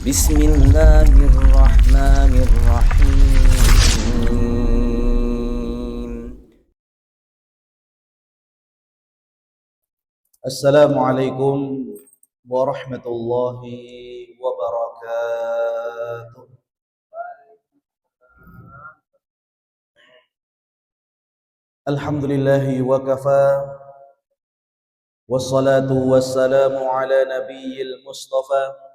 Bismillahirrahmanirrahim. Assalamualaikum warahmatullahi wabarakatuh. Alhamdulillahi wa kafa, wassalatu wassalamu ala nabiyil mustafa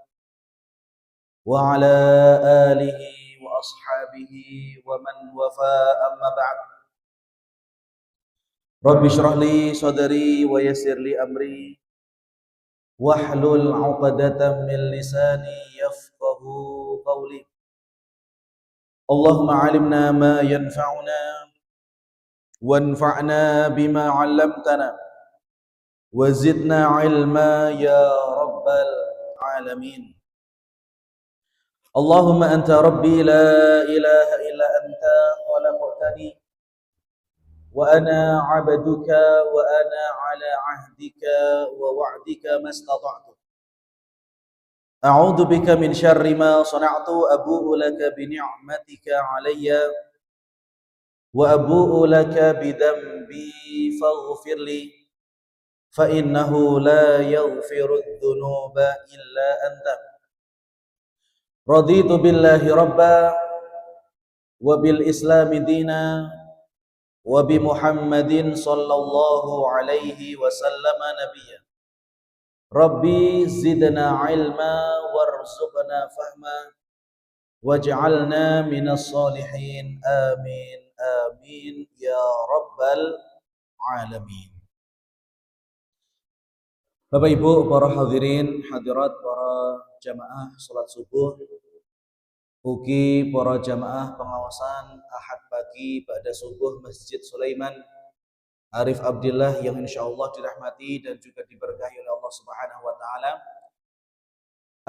wa ala alihi wa ashabihi wa man wafa, amma ba'd. Rabbi shrah li sadri wa yassir li amri wahlul 'uqdatam min lisani yafqahu qawli. Allahumma 'allimna ma yanfa'una wanfa'na bima 'allamtana wa zidna 'ilma ya rabbal alamin. Allahumma anta rabbi la ilaha illa anta khalaqtani wa ana 'abduka wa ana 'ala 'ahdika wa wa'dika mastata'tu. A'udzu bika min syarri ma sana'tu, abu'u laka bi ni'matika 'alayya wa abu'u laka bi dhanbi faghfir li fa innahu la yaghfiru dzunuba illa anta. Raditu billahi rabba wa bil islami dina wa bi Muhammadin sallallahu alaihi wasallam nabiyya. Rabbi zidna ilma warzuqna fahma waj'alna minas solihin, amin amin ya rabbal alamin. Bapak Ibu, para hadirin hadirat, para jamaah salat subuh, ugi para jamaah pengawasan ahad pagi pada subuh Masjid Sulaiman Arif Abdillah yang insyaallah dirahmati dan juga diberkahi oleh Allah Subhanahu wa taala.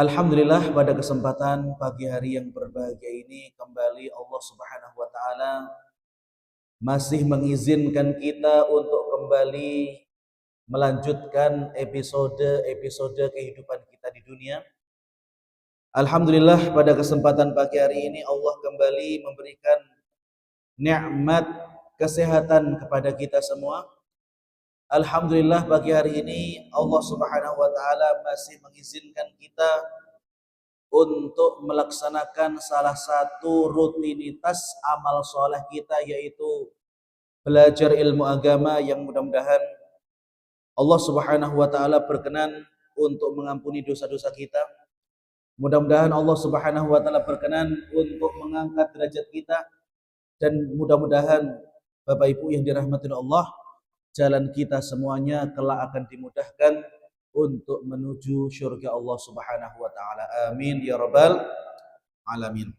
Alhamdulillah, pada kesempatan pagi hari yang berbahagia ini kembali Allah Subhanahu wa taala masih mengizinkan kita untuk kembali melanjutkan episode kehidupan kita di dunia. Alhamdulillah, pada kesempatan pagi hari ini Allah kembali memberikan nikmat kesehatan kepada kita semua. Alhamdulillah, pagi hari ini Allah Subhanahu wa taala masih mengizinkan kita untuk melaksanakan salah satu rutinitas amal soleh kita, yaitu belajar ilmu agama yang mudah-mudahan Allah Subhanahu wa taala berkenan untuk mengampuni dosa-dosa kita. Mudah-mudahan Allah Subhanahu wa taala berkenan untuk mengangkat derajat kita, dan mudah-mudahan Bapak Ibu yang dirahmati Allah, jalan kita semuanya kelak akan dimudahkan untuk menuju syurga Allah Subhanahu wa taala. Amin ya rabbal alamin.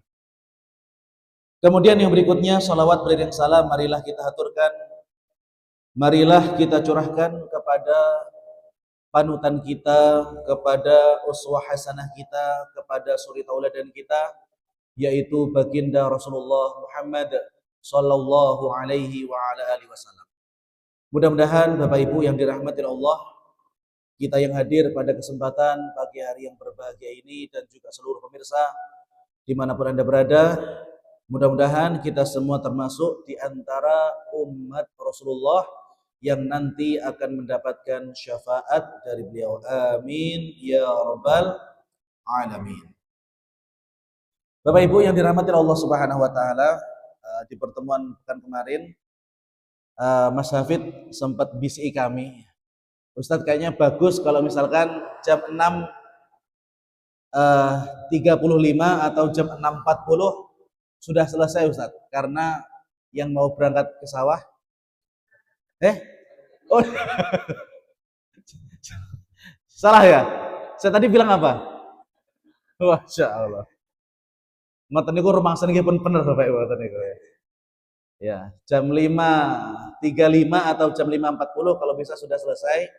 Kemudian yang berikutnya, salawat beriring salam marilah kita haturkan, marilah kita curahkan kepada panutan kita, kepada uswah hasanah kita, kepada suri tauladan kita, yaitu baginda Rasulullah Muhammad sallallahu alaihi wa ala alihi wasallam. Mudah-mudahan Bapak Ibu yang dirahmati Allah, kita yang hadir pada kesempatan pagi hari yang berbahagia ini dan juga seluruh pemirsa dimanapun Anda berada, mudah-mudahan kita semua termasuk di antara umat Rasulullah yang nanti akan mendapatkan syafaat dari beliau. Amin ya rabbal alamin. Bapak Ibu yang dirahmati Allah Subhanahu wa taala, di pertemuan pekan kemarin Mas Hafid sempat BCI kami, Ustadz kayaknya bagus kalau misalkan jam 6.35 atau jam 6.40 sudah selesai Ustadz, karena yang mau berangkat ke sawah oh salah ya? Saya tadi bilang apa? Masya Allah. Ngoten niku rumangsa nggih pun bener Bapak Ibu ngoten niku. Ya, jam 5.35 atau jam 5.40 kalau bisa sudah selesai,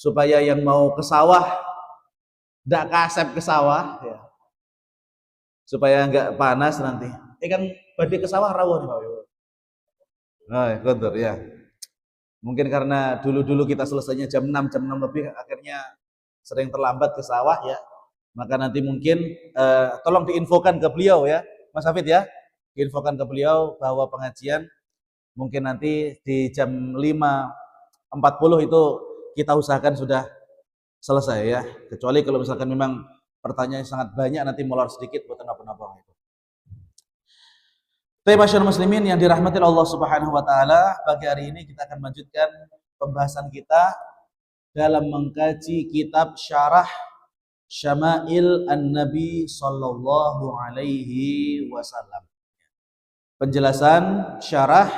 supaya yang mau ke sawah ndak kasep ke sawah ya. Supaya enggak panas nanti. Kan badhe ke sawah rawuh nih Bapak Ibu. Nah, kontur ya. Mungkin karena dulu-dulu kita selesainya jam 6 lebih, akhirnya sering terlambat ke sawah ya. Maka nanti mungkin tolong diinfokan ke beliau ya, Mas Hafid ya. Diinfokan ke beliau bahwa pengajian mungkin nanti di jam 5.40 itu kita usahakan sudah selesai ya. Kecuali kalau misalkan memang pertanyaan sangat banyak nanti molor sedikit buat apa-apa itu. Tapi masyarakat muslimin yang dirahmati Allah Subhanahu wa taala, pagi hari ini kita akan melanjutkan pembahasan kita dalam mengkaji kitab Syarah Syama'il An-Nabi sallallahu alaihi wasallam. Penjelasan syarah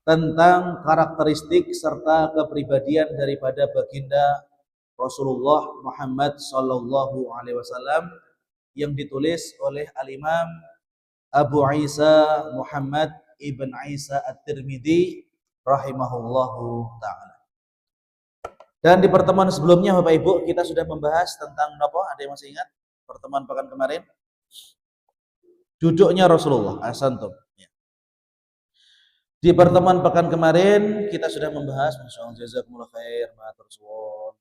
tentang karakteristik serta kepribadian daripada baginda Rasulullah Muhammad sallallahu alaihi wasallam yang ditulis oleh Al-Imam Abu Isa Muhammad ibn Isa At-Tirmidzi rahimahullahu taala. Dan di pertemuan sebelumnya Bapak Ibu kita sudah membahas tentang apa? Ada yang masih ingat pertemuan pekan kemarin? Duduknya Rasulullah. Ahsantum. Di pertemuan pekan kemarin kita sudah membahas, masyaallah jazakumullah khair, matur suwun.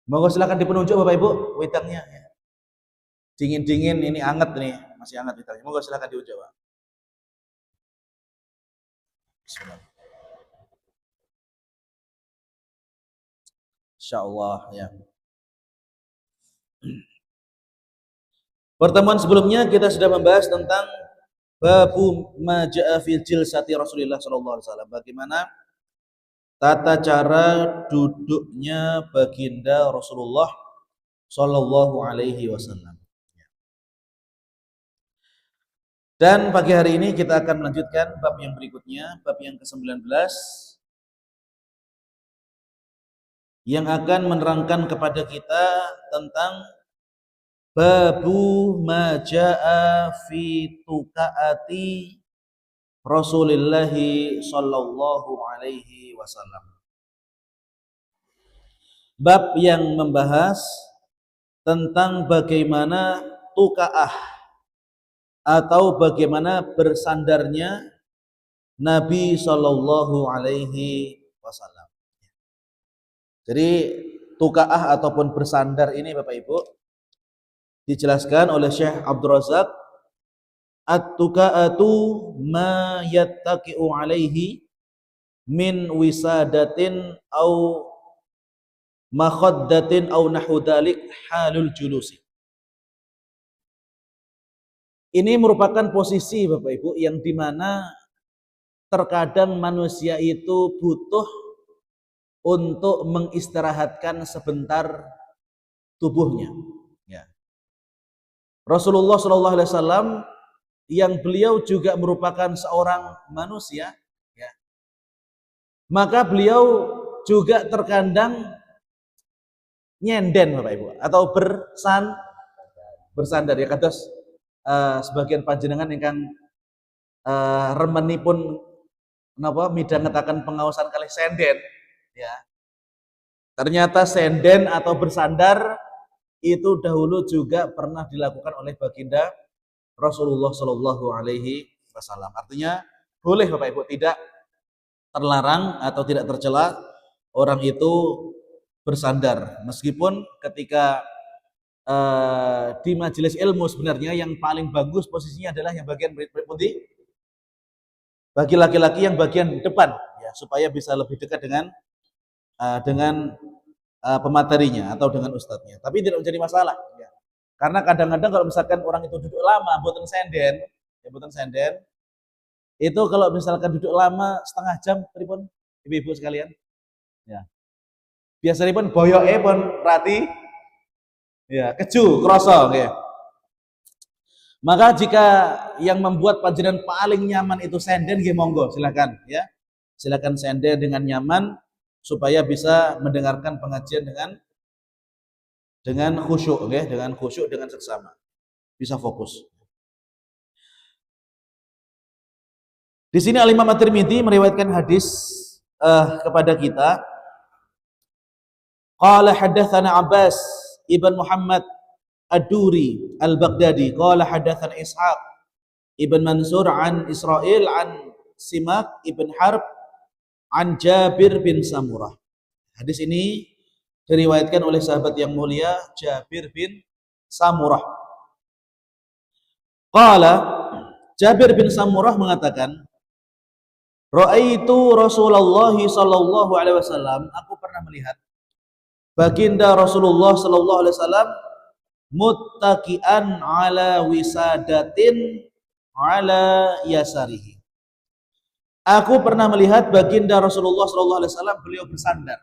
Monggo silakan dipenunjuk Bapak Ibu wedangnya ya. Dingin-dingin ini anget nih, masih anget wedangnya. Monggo silakan diunjuk, Pak. Bismillah. Insyaallah ya. Pertemuan sebelumnya kita sudah membahas tentang babu ma jaa fil jilsati Rasulullah sallallahu alaihi wasallam. Bagaimana tata cara duduknya baginda Rasulullah sallallahu alaihi wasallam. Dan pagi hari ini kita akan melanjutkan bab yang berikutnya, bab yang ke-19 yang akan menerangkan kepada kita tentang babu ma jaa fi tukaati Rasulullah sallallahu alaihi wasallam. Bab yang membahas tentang bagaimana tukaah atau bagaimana bersandarnya Nabi sallallahu alaihi wasallam. Jadi tukaah ataupun bersandar ini Bapak Ibu dijelaskan oleh Syekh Abdul Razak, at-tukaatu ma yattaqi'u alaihi min wisadatin au makhaddatin au nahu dalik halul julusi. Ini merupakan posisi Bapak Ibu yang dimana terkadang manusia itu butuh untuk mengistirahatkan sebentar tubuhnya. Ya. Rasulullah Shallallahu Alaihi Wasallam yang beliau juga merupakan seorang manusia, ya. Maka beliau juga terkadang nyenden Bapak Ibu atau bersandar ya kados sebagian panjenengan ingkang remenipun napa midhangetaken pengaosan kalih senden ya. Ternyata senden atau bersandar itu dahulu juga pernah dilakukan oleh baginda Rasulullah Shallallahu alaihi wasallam. Artinya boleh Bapak Ibu, tidak terlarang atau tidak tercela orang itu bersandar meskipun ketika di majelis ilmu sebenarnya yang paling bagus posisinya adalah yang bagian putih bagi laki-laki yang bagian depan ya, supaya bisa lebih dekat dengan pematerinya atau dengan ustadznya. Tapi tidak menjadi masalah ya. Karena kadang-kadang kalau misalkan orang itu duduk lama boten senden itu kalau misalkan duduk lama setengah jam pripun ibu-ibu sekalian ya, biasanya pun boyoke pun rati ya, keju, kroso ya. Maka jika yang membuat panjenengan paling nyaman itu senden, nggih monggo silakan ya. Silakan senden dengan nyaman supaya bisa mendengarkan pengajian dengan khusyuk ya, dengan khusyuk dengan seksama. Bisa fokus. Di sini Al-Imam At-Tirmidzi meriwayatkan hadis kepada kita. Qala haddatsana Abbas ibn Muhammad Ad-Duri Al-Baghdadi qala hadatsana Ishaq ibn Mansur an Israil an Simak ibn Harb an Jabir bin Samurah. Hadis ini diriwayatkan oleh sahabat yang mulia Jabir bin Samurah. Qala, Jabir bin Samurah mengatakan, Ra'aitu Rasulullah sallallahu alaihi wasallam, aku pernah melihat baginda Rasulullah sallallahu alaihi wasallam muttaqian ala wisadatin ala yasarihi. Aku pernah melihat baginda Rasulullah sallallahu alaihi wasallam beliau bersandar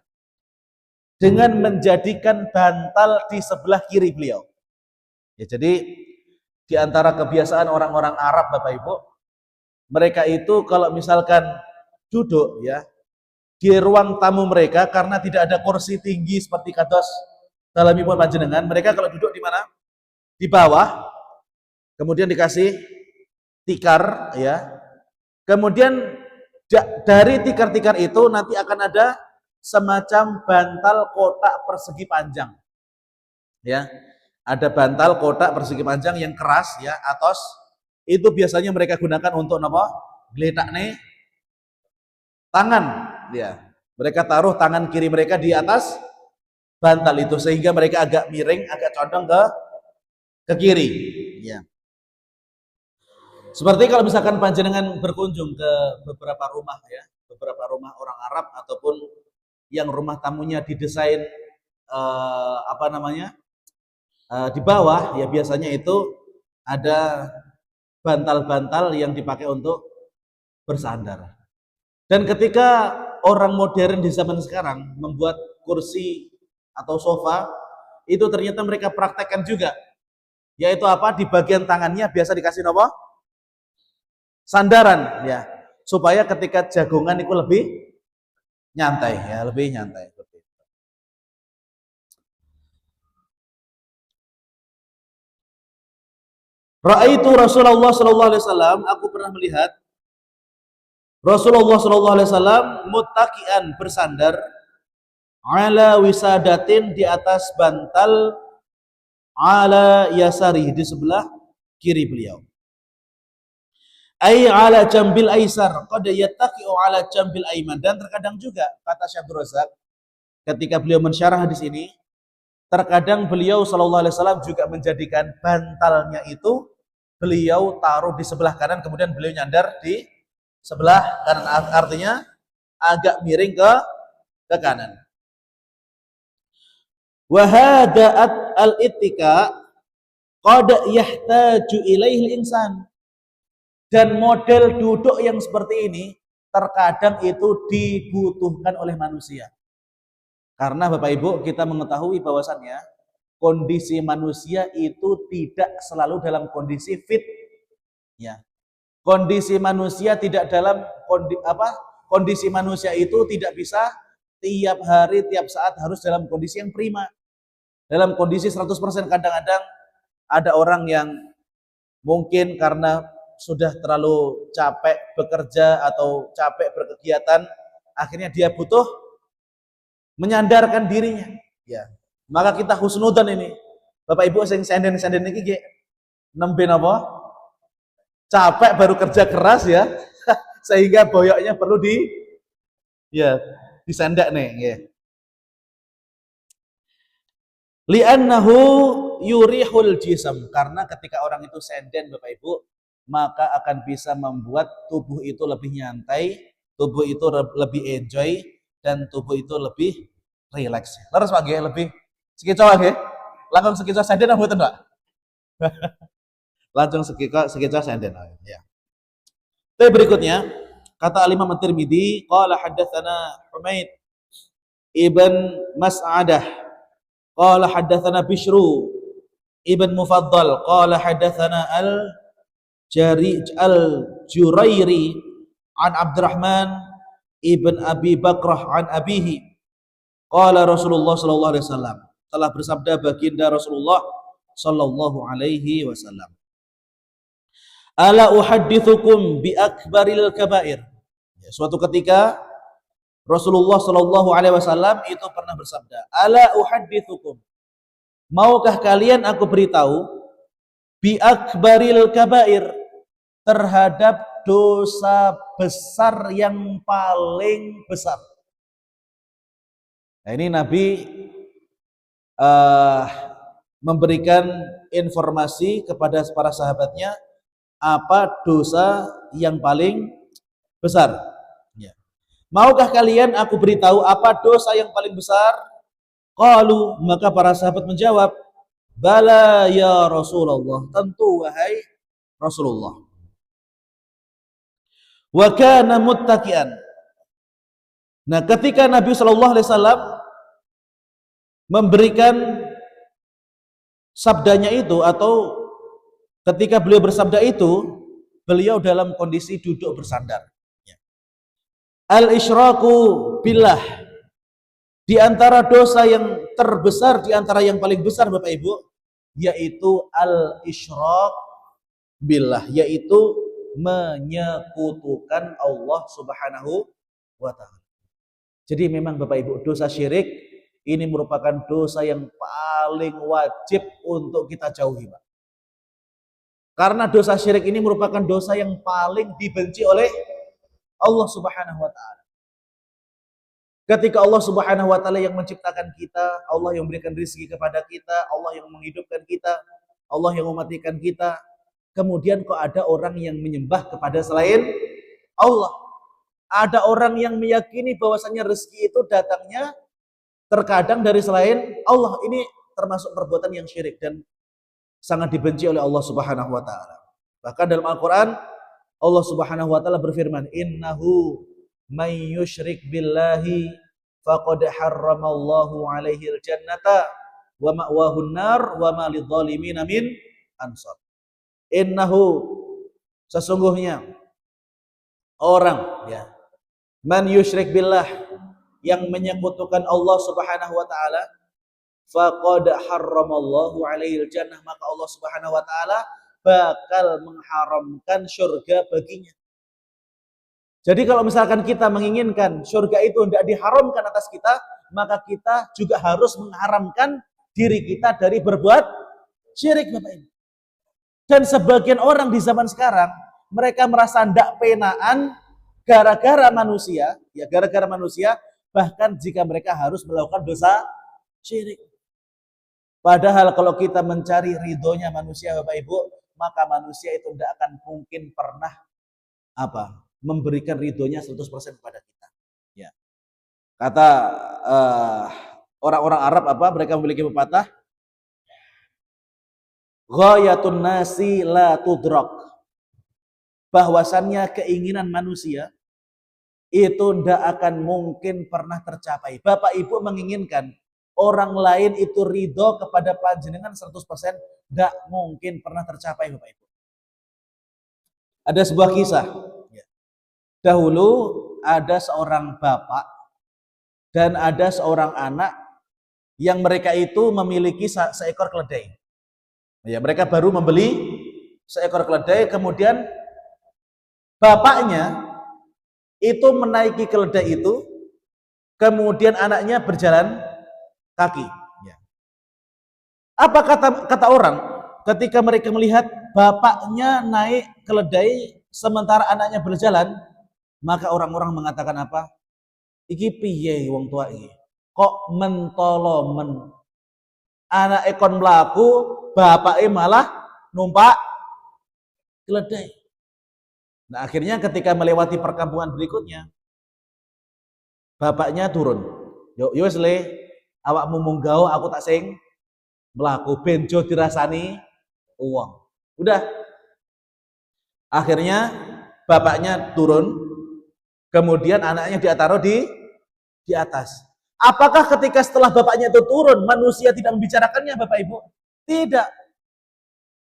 dengan menjadikan bantal di sebelah kiri beliau. Ya, jadi di antara kebiasaan orang-orang Arab Bapak Ibu, mereka itu kalau misalkan duduk ya di ruang tamu mereka karena tidak ada kursi tinggi seperti kados dalamipun panjenengan, mereka kalau duduk di mana? Di bawah, kemudian dikasih tikar ya. Kemudian dari tikar-tikar itu nanti akan ada semacam bantal kotak persegi panjang. Ya. Ada bantal kotak persegi panjang yang keras ya, atos. Itu biasanya mereka gunakan untuk apa? Gletakne tangan ya. Mereka taruh tangan kiri mereka di atas bantal itu sehingga mereka agak miring, agak condong ke kiri ya. Seperti kalau misalkan panjenengan berkunjung ke beberapa rumah ya, beberapa rumah orang Arab ataupun yang rumah tamunya didesain di bawah ya, biasanya itu ada bantal-bantal yang dipakai untuk bersandar. Dan ketika orang modern di zaman sekarang membuat kursi atau sofa, itu ternyata mereka praktekkan juga, yaitu apa? Di bagian tangannya biasa dikasih apa? Sandaran ya, supaya ketika jagongan itu lebih nyantai ya, lebih nyantai. Ra'aitu Rasulullah sallallahu alaihi wasallam, aku pernah melihat Rasulullah sallallahu alaihi wasallam muttaqian bersandar ala wisadatin di atas bantal ala yasari di sebelah kiri beliau. Ai ala jambil aisar qad yattaqi'u ala jambil aiman. Dan terkadang juga kata Syekh Abdul Razak ketika beliau mensyarah hadis ini, terkadang beliau sallallahu alaihi wasallam juga menjadikan bantalnya itu beliau taruh di sebelah kanan, kemudian beliau nyandar di sebelah kanan, artinya agak miring ke kanan. Wa hada'at al-ittika qad yahtaju ilaihi al-insan. Dan model duduk yang seperti ini terkadang itu dibutuhkan oleh manusia. Karena Bapak Ibu, kita mengetahui bahwasannya kondisi manusia itu tidak selalu dalam kondisi fit. Ya. Kondisi manusia tidak dalam kondisi manusia itu tidak bisa tiap hari, tiap saat harus dalam kondisi yang prima. Dalam kondisi 100%, kadang-kadang ada orang yang mungkin karena sudah terlalu capek bekerja atau capek berkegiatan, akhirnya dia butuh menyandarkan dirinya. Ya. Maka kita husnudan ini. Bapak Ibu sing senden-senden iki nembe napa? Capek baru kerja keras ya. Sehingga boyoknya perlu disendak nih, ya. Li'annahu yurihul jism, karena ketika orang itu senden Bapak Ibu, maka akan bisa membuat tubuh itu lebih nyantai, tubuh itu lebih enjoy, dan tubuh itu lebih rileks. Terus Pak nggih, lebih sekico nggih. Langsung sekico senden apa mboten, Pak? Langsung sekico senden ya. Tapi berikutnya kata Imam At-Tirmidzi, qala haddatsana Humaid ibn Mas'adah qala haddatsana Bishru ibn Mufaddal qala haddatsana Al-Jurairi an Abdurrahman ibn Abi Bakrah an abihi qala Rasulullah sallallahu alaihi wasallam, telah bersabda baginda Rasulullah sallallahu alaihi wasallam, ala uhaddithukum bi akbaril kabair. Ya, suatu ketika Rasulullah sallallahu alaihi wasallam itu pernah bersabda, ala uhaddithukum, maukah kalian aku beritahu bi akbaril kabair, terhadap dosa besar yang paling besar. Nah, ini Nabi memberikan informasi kepada para sahabatnya apa dosa yang paling besar. Ya. Maukah kalian aku beritahu apa dosa yang paling besar? Qalu, maka para sahabat menjawab, bala ya Rasulullah, tentu wahai Rasulullah. Wa kana muttaqian. Nah, ketika Nabi Shallallahu Alaihi Wasallam memberikan sabdanya itu, atau ketika beliau bersabda itu, beliau dalam kondisi duduk bersandar. Al-isyraku billah, di antara dosa yang terbesar, di antara yang paling besar Bapak Ibu, yaitu al-isyrak billah, yaitu menyekutukan Allah Subhanahu wa taala. Jadi memang Bapak Ibu, dosa syirik ini merupakan dosa yang paling wajib untuk kita jauhi, Pak. Karena dosa syirik ini merupakan dosa yang paling dibenci oleh Allah Subhanahu wa taala. Ketika Allah Subhanahu wa taala yang menciptakan kita, Allah yang memberikan rezeki kepada kita, Allah yang menghidupkan kita, Allah yang mematikan kita, kemudian kok ada orang yang menyembah kepada selain Allah. Ada orang yang meyakini bahwasanya rezeki itu datangnya terkadang dari selain Allah. Ini termasuk perbuatan yang syirik dan sangat dibenci oleh Allah Subhanahu wa taala. Bahkan dalam Al-Qur'an Allah Subhanahu wa taala berfirman, "Innahu may yusyrik billahi faqad harramallahu alaihi al-jannata wa ma'wahu an-nar wa ma lidh-dhalimin min ansar." Innahu, sesungguhnya orang, ya, man yusyrik billah, yang menyekutukan Allah Subhanahu wa taala, faqad harramallahu alaihi al-jannah, maka Allah Subhanahu wa taala bakal mengharamkan surga baginya. Jadi kalau misalkan kita menginginkan surga itu tidak diharamkan atas kita, maka kita juga harus mengharamkan diri kita dari berbuat syirik, Bapak Ibu. Dan sebagian orang di zaman sekarang, mereka merasa ndak penaan gara-gara manusia, ya gara-gara manusia, bahkan jika mereka harus melakukan dosa syirik. Padahal kalau kita mencari ridhonya manusia, Bapak Ibu, maka manusia itu tidak akan mungkin pernah memberikan ridhonya 100% kepada kita. Ya. Kata orang-orang Arab mereka memiliki pepatah, ghayatun nasi la tudrak, bahwasannya keinginan manusia itu tidak akan mungkin pernah tercapai. Bapak Ibu menginginkan orang lain itu ridho kepada panjenengan 100%, tidak mungkin pernah tercapai, Bapak Ibu. Ada sebuah kisah. Dahulu ada seorang bapak dan ada seorang anak yang mereka itu memiliki seekor keledai. Ya, mereka baru membeli seekor keledai, kemudian bapaknya itu menaiki keledai itu, kemudian anaknya berjalan kaki. Ya. Apa kata orang ketika mereka melihat bapaknya naik keledai sementara anaknya berjalan? Maka orang-orang mengatakan apa? Iki piye wong tua iki? Kok mentolo anak ekon mlaku, bapaknya malah numpak keledai. Nah, akhirnya ketika melewati perkampungan berikutnya, bapaknya turun. Yo wis le, awakmu munggah, aku tak sing mlaku benjo dirasani uang. Udah. Akhirnya bapaknya turun. Kemudian anaknya dia taruh di atas. Apakah ketika setelah bapaknya itu turun, manusia tidak membicarakannya, Bapak Ibu? Tidak.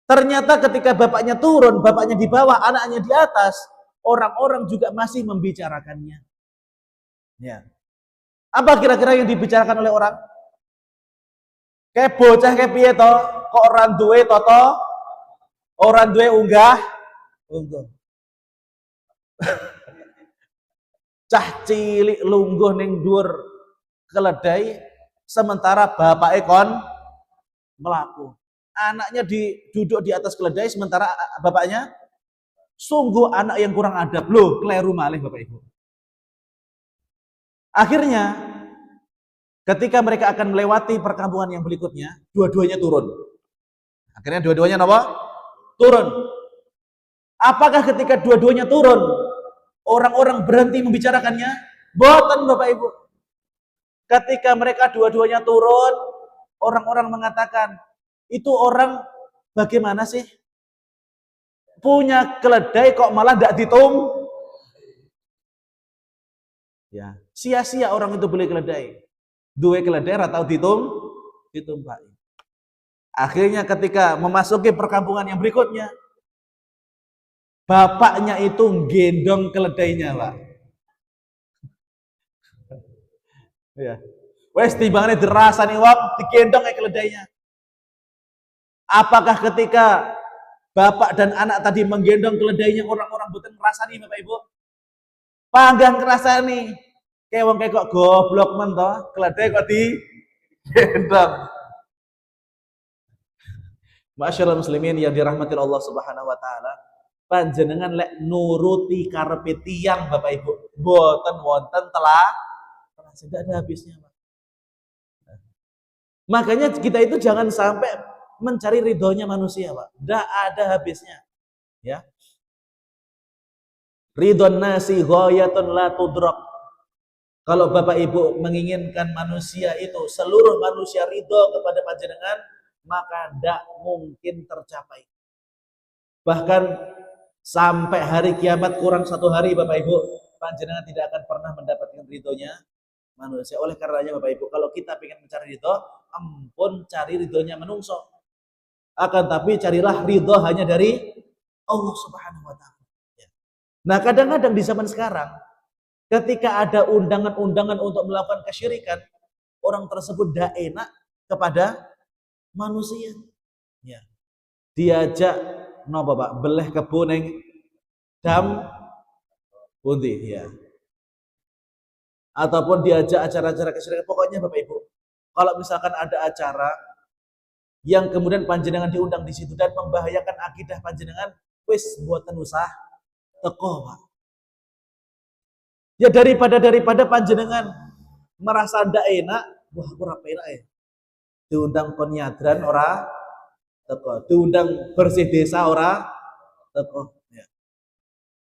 Ternyata ketika bapaknya turun, bapaknya di bawah, anaknya di atas, orang-orang juga masih membicarakannya. Ya. Apa kira-kira yang dibicarakan oleh orang? Kayak bocah kayak piye to? Kok orang duwe toto? Orang duwe unggah? Cah cilik lungguh ning dhuwur keledai sementara bapak ekon melaku. Anaknya duduk di atas keledai sementara bapaknya, sungguh anak yang kurang adab. Loh, keliru malih Bapak Ibu. Akhirnya Ketika mereka akan melewati perkampungan yang berikutnya, dua-duanya turun. Akhirnya dua-duanya apa? Turun. Apakah ketika dua-duanya turun, orang-orang berhenti membicarakannya? Boten Bapak Ibu. Ketika mereka dua-duanya turun, orang-orang mengatakan, itu orang bagaimana sih? Punya keledai kok malah tidak ditum? Ya, sia-sia orang itu beli keledai. Dua keledai atau ditumpai. Akhirnya ketika memasuki perkampungan yang berikutnya, bapaknya itu gendong keledainya, Pak. Ya. Wes timbangane dirasani wong digendong keledainya. Apakah ketika bapak dan anak tadi menggendong keledainya orang-orang boten ngrasani Bapak Ibu? Panggang ngrasani. Kayak wong kok goblok men to, keledai kok digendong. Masyaallah muslimin yang dirahmati Allah Subhanahu wa taala, panjenengan lek nuruti karepe tiyang Bapak Ibu, boten wonten telah tidak ada habisnya, Pak. Makanya kita itu jangan sampai mencari ridhonya manusia, Pak. Tidak ada habisnya. Ya. Ridhon nasi ghayatun la tudrak. Kalau Bapak Ibu menginginkan manusia itu, seluruh manusia ridho kepada panjenengan, maka tidak mungkin tercapai. Bahkan sampai hari kiamat kurang satu hari Bapak Ibu, panjenengan tidak akan pernah mendapatkan ridhonya manusia. Oleh karenanya Bapak Ibu, kalau kita ingin mencari ridho, ampun cari ridhonya menungso. Akan tapi carilah ridho hanya dari Allah Subhanahu wa taala. Nah, kadang-kadang di zaman sekarang ketika ada undangan-undangan untuk melakukan kesyirikan, orang tersebut tidak enak kepada manusia. Ya. Diajak napa Pak, beleh kebun ning dam pundi ya. Ataupun diajak acara-acara kesyirikan. Pokoknya Bapak Ibu, kalau misalkan ada acara yang kemudian panjenengan diundang di situ dan membahayakan akidah panjenengan, wis buatan usah teko, Pak. Ya daripada panjenengan merasa ndak enak, wah aku ora enak ya. Diundang kon nyadran ora teko, diundang bersih desa ora teko. Ya.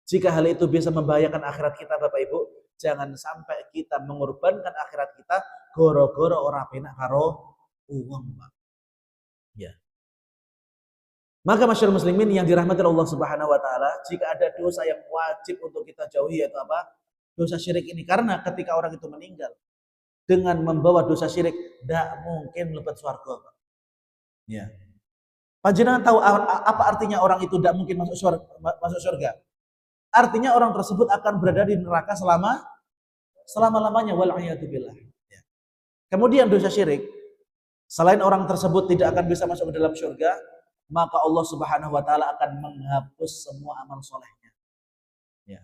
Jika hal itu bisa membahayakan akhirat kita Bapak Ibu, jangan sampai kita mengorbankan akhirat kita goro-goro ora penak karo uang, Pak. Ya. Maka masyarakat muslimin yang dirahmati Allah Subhanahu wa taala, jika ada dosa yang wajib untuk kita jauhi yaitu apa? Dosa syirik ini, karena ketika orang itu meninggal dengan membawa dosa syirik, tidak mungkin melebat surga. Ya. Panjenengan tahu apa artinya orang itu tidak mungkin masuk surga? Artinya orang tersebut akan berada di neraka selama-lamanya, wal'iyatubillah. Ya. Kemudian dosa syirik, selain orang tersebut tidak akan bisa masuk ke dalam surga, maka Allah Subhanahu wa taala akan menghapus semua amal solehnya. Ya.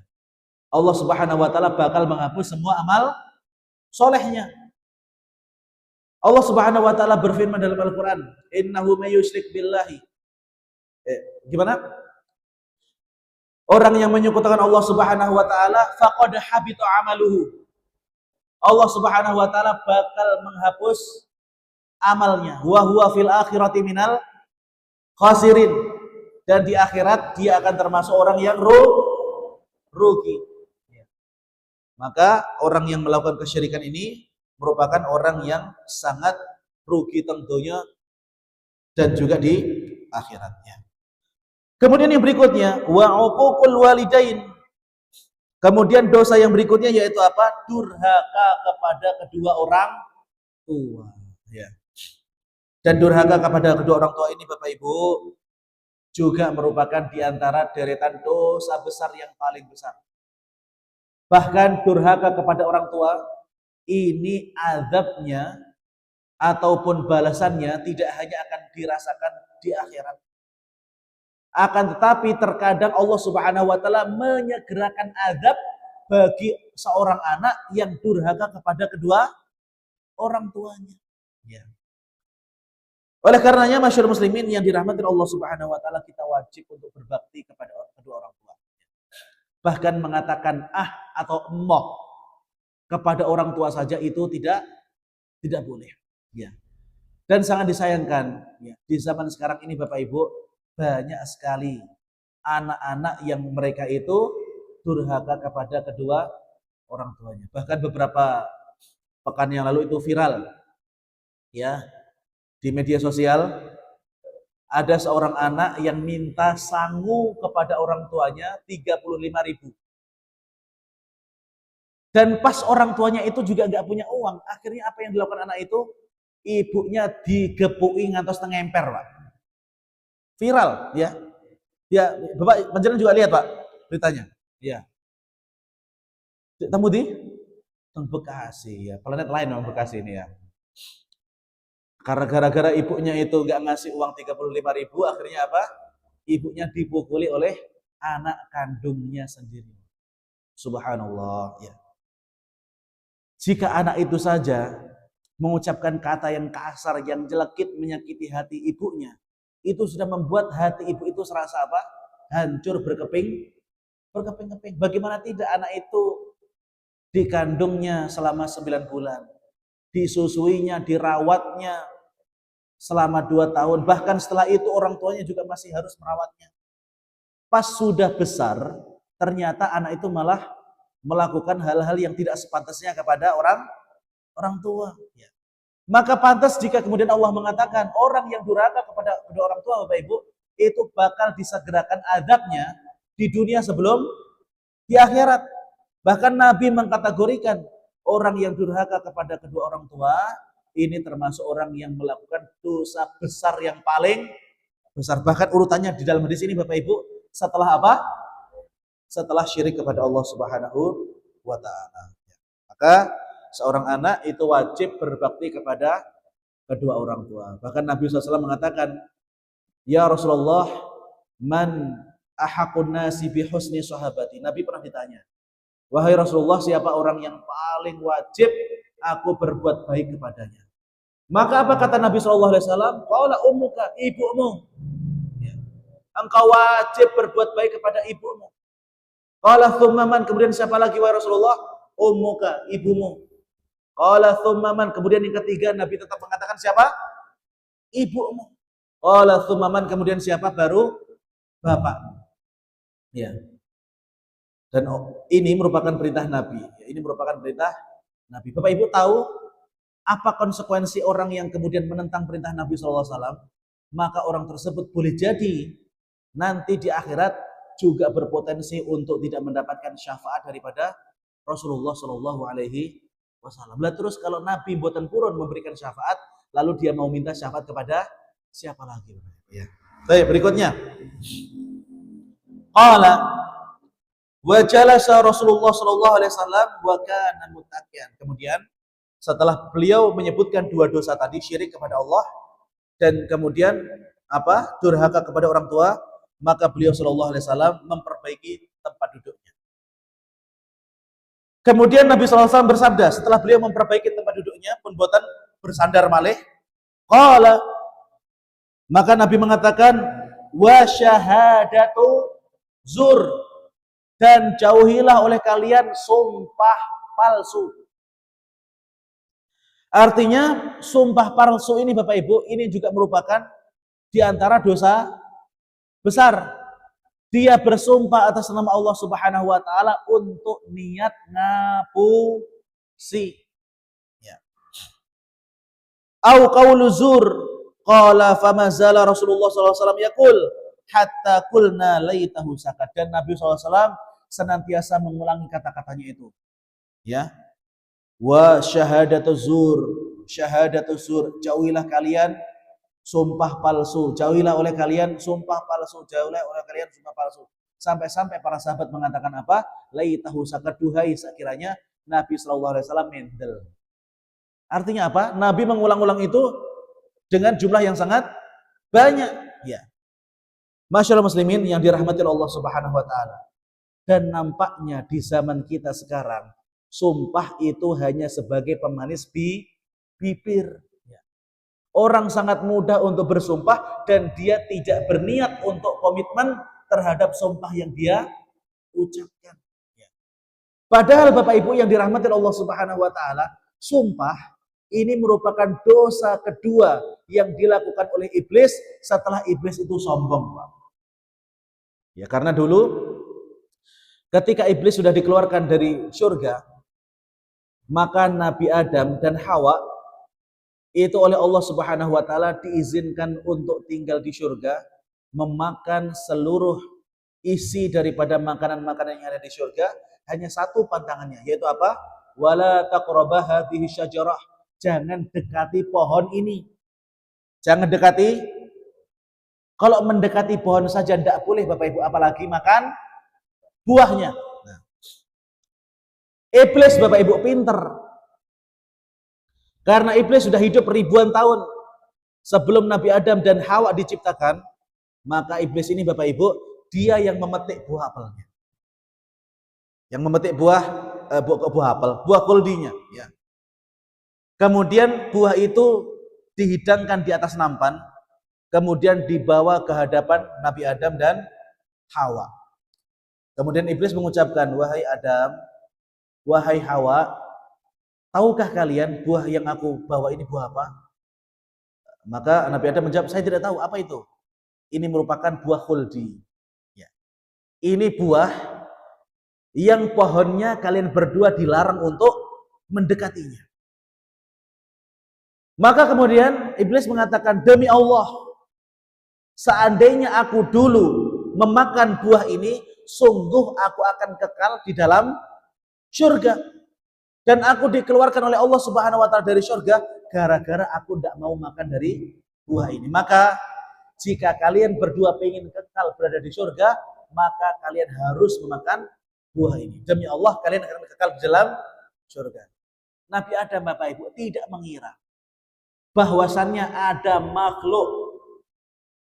Allah Subhanahu wa taala bakal menghapus semua amal solehnya. Allah Subhanahu wa taala berfirman dalam Al-Qur'an, "Innahu may yusyrik billahi." Gimana? Orang yang menyekutukan Allah Subhanahu wa taala faqad habita amaluhu. Allah Subhanahu wa taala bakal menghapus amalnya. Wa huwa fil akhirati minal khasirin. Dan di akhirat dia akan termasuk orang yang rugi. Maka orang yang melakukan kesyirikan ini merupakan orang yang sangat rugi tentunya dan juga di akhiratnya. Kemudian yang berikutnya, wa uququl walidain. Kemudian dosa yang berikutnya yaitu apa? Durhaka kepada kedua orang tua. Ya. Dan durhaka kepada kedua orang tua ini Bapak Ibu juga merupakan di antara deretan dosa besar yang paling besar. Bahkan durhaka kepada orang tua ini azabnya ataupun balasannya tidak hanya akan dirasakan di akhirat. Akan tetapi terkadang Allah Subhanahu wa taala menyegerakan azab bagi seorang anak yang durhaka kepada kedua orang tuanya. Ya. Oleh karenanya masyarakat muslimin yang dirahmati Allah Subhanahu wa taala, kita wajib untuk berbakti kepada kedua orang tua. Bahkan mengatakan atau emoh kepada orang tua saja itu tidak Tidak boleh. Ya. Dan sangat disayangkan, ya, di zaman sekarang ini Bapak Ibu banyak sekali anak-anak yang mereka itu durhaka kepada kedua orang tuanya. Bahkan beberapa pekan yang lalu itu viral, ya, di media sosial ada seorang anak yang minta sangu kepada orang tuanya 35.000. Dan pas orang tuanya itu juga nggak punya uang. Akhirnya apa yang dilakukan anak itu? Ibunya digepuki ngantos ngemper, Pak. Viral, ya. Ya, Bapak panjenengan juga lihat, Pak, beritanya. Ya. Temu di Bekasi, ya. Planet lain memang Bekasi ini, ya. Karena gara-gara ibunya itu nggak ngasih uang 35.000, akhirnya apa? Ibunya dipukuli oleh anak kandungnya sendiri. Subhanallah, ya. Jika anak itu saja mengucapkan kata yang kasar, yang jelekit, menyakiti hati ibunya, itu sudah membuat hati ibu itu serasa apa? Hancur, berkeping-keping. Bagaimana tidak anak itu dikandungnya selama 9 bulan, disusuinya, dirawatnya selama 2 tahun, bahkan setelah itu orang tuanya juga masih harus merawatnya. Pas sudah besar, ternyata anak itu malah melakukan hal-hal yang tidak sepantasnya kepada orang tua. Ya. Maka pantas jika kemudian Allah mengatakan orang yang durhaka kepada kedua orang tua, Bapak Ibu, itu bakal disegerakan azabnya di dunia sebelum di akhirat. Bahkan Nabi mengkategorikan orang yang durhaka kepada kedua orang tua ini termasuk orang yang melakukan dosa besar yang paling besar. Bahkan urutannya di dalam hadis ini Bapak Ibu, setelah apa? Setelah syirik kepada Allah Subhanahu wa taala. Maka seorang anak itu wajib berbakti kepada kedua orang tua. Bahkan Nabi SAW mengatakan, "Ya Rasulullah, man ahaqun nasi bi husni sahabati." Nabi pernah ditanya, "Wahai Rasulullah, siapa orang yang paling wajib aku berbuat baik kepadanya?" Maka apa kata Nabi SAW? "Qala ummuka, ibumu." Ya. Engkau wajib berbuat baik kepada ibumu. Qala tsumma man, kemudian siapa lagi wahai Rasulullah? Ummuka, ibumu. Qala tsumma man, kemudian yang ketiga Nabi tetap mengatakan siapa? Ibumu. Qala tsumma man, kemudian siapa? Baru bapak. Ya. Dan ini merupakan perintah Nabi. Ini merupakan perintah Nabi. Bapak Ibu tahu apa konsekuensi orang yang kemudian menentang perintah Nabi SAW? Maka orang tersebut boleh jadi nanti di akhirat juga berpotensi untuk tidak mendapatkan syafaat daripada Rasulullah Shallallahu Alaihi Wasallam. Lah terus kalau Nabi buatan purun memberikan syafaat, lalu dia mau minta syafaat kepada siapa lagi? Ya. Baik, berikutnya. Qala wa jalasa Rasulullah Shallallahu Alaihi Wasallam wa kana muttaqian. Kemudian setelah beliau menyebutkan dua dosa tadi, syirik kepada Allah dan kemudian apa? Durhaka kepada orang tua, maka beliau Shallallahu Alaihi Wasallam memperbaiki tempat duduknya. Kemudian Nabi SAW bersabda setelah beliau memperbaiki tempat duduknya, pun buatan bersandar malih, qala, maka Nabi mengatakan wa syahadatu zur, dan jauhilah oleh kalian sumpah palsu. Artinya sumpah palsu ini Bapak Ibu, ini juga merupakan di antara dosa besar. Dia bersumpah atas nama Allah Subhanahu wa taala untuk niat ngapusi. Ya. Au qaulu zur, qala famazala Rasulullah sallallahu alaihi wasallam yaqul hatta qulna laitahu sakat. Dan Nabi SAW senantiasa mengulangi kata-katanya itu. Ya. Wa syahadatu zur, jauhilah kalian sumpah palsu, jauhilah oleh kalian sumpah palsu, jauhilah oleh kalian sumpah palsu. Sampai-sampai para sahabat mengatakan apa? Laitahu sakat, duhai sekiranya Nabi sallallahu alaihi wasallam mendel. Artinya apa? Nabi mengulang-ulang itu dengan jumlah yang sangat banyak, ya. Masyaallah muslimin yang dirahmati Allah Subhanahu wa taala. Dan nampaknya di zaman kita sekarang sumpah itu hanya sebagai pemanis bibir. Orang sangat mudah untuk bersumpah dan dia tidak berniat untuk komitmen terhadap sumpah yang dia ucapkan. Padahal Bapak Ibu yang dirahmati Allah Subhanahu wa taala, sumpah Ini merupakan dosa kedua yang dilakukan oleh iblis setelah iblis itu sombong, Pak. Ya, karena dulu ketika iblis sudah dikeluarkan dari surga, maka Nabi Adam dan Hawa itu oleh Allah Subhanahu wa taala diizinkan untuk tinggal di surga, memakan seluruh isi daripada makanan-makanan yang ada di surga. Hanya satu pantangannya, yaitu apa? Wala taqrabah hadhihi syajarah. Jangan dekati pohon ini. Jangan dekati. Kalau mendekati pohon saja tidak boleh Bapak Ibu, apalagi makan buahnya. Nah. Iblis Bapak Ibu pinter. Karena iblis sudah hidup ribuan tahun sebelum Nabi Adam dan Hawa diciptakan, maka iblis ini Bapak Ibu, dia yang memetik buah apelnya. Yang memetik buah apel, buah kuldinya, ya. Kemudian buah itu dihidangkan di atas nampan, kemudian dibawa ke hadapan Nabi Adam dan Hawa. Kemudian iblis mengucapkan, wahai Adam, wahai Hawa, tahukah kalian buah yang aku bawa ini buah apa? Maka Nabi Adam menjawab, saya tidak tahu, apa itu? Ini merupakan buah khuldi. Ya. Ini buah yang pohonnya kalian berdua dilarang untuk mendekatinya. Maka kemudian iblis mengatakan, demi Allah, seandainya aku dulu memakan buah ini, sungguh aku akan kekal di dalam surga. Dan aku dikeluarkan oleh Allah Subhanahu wa taala dari surga gara-gara aku tidak mau makan dari buah ini. Maka jika kalian berdua ingin kekal berada di surga, maka kalian harus memakan buah ini. Demi Allah kalian akan kekal di dalam surga. Nabi Adam Bapak Ibu tidak mengira bahwasannya ada makhluk